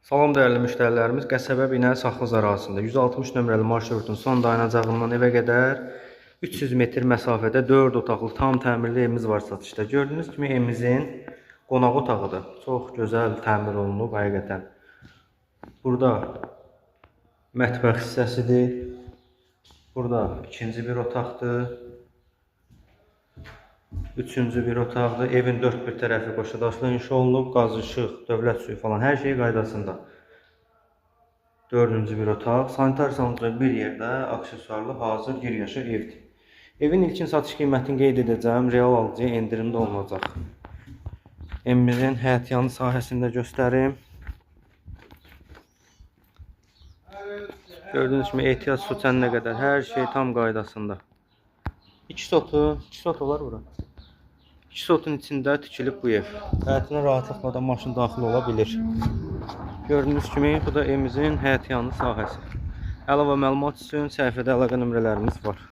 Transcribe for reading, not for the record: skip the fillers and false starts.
Salam dəyərli müştərilərimiz, Qəsəbə Binəli Saxlız ərazisində 160 nömrəli marşrutun son dayanacağından evə qədər 300 metr məsafədə 4 otaqlı tam təmirli evimiz var satışda. Gördüyünüz kimi evimizin qonaq otağıdır. Çox gözəl təmir olunub həqiqətən. Burada mətbəx hissəsidir. Burada ikinci bir otaqdır. Üçüncü bir otaqdır. Evin dörd bir tərəfi qoşadaşlı inşa olunub. Qaz, işıq, dövlət suyu falan hər şey qaydasında. Dördüncü bir otaq. Sanitar salonunda bir yerdə aksesuarlı hazır bir yaşa evdir. Evin ilkin satış qiymətini qeyd edəcəm. Real alıcıya endirimdə olunacaq. Evimizin həyətyanı sahəsində göstərim. Gördüyünüz kimi ehtiyac su çəninə qədər hər şey tam qaydasında. İki sotu var bura. İki sotun içində tikilib bu ev. Həyətinə rahatlıqla da maşın daxil ola bilir. Gördüyünüz kimi bu da evimizin həyətyanı sahəsi. Əlavə məlumat üçün səhifədə əlaqə nömrələrimiz var.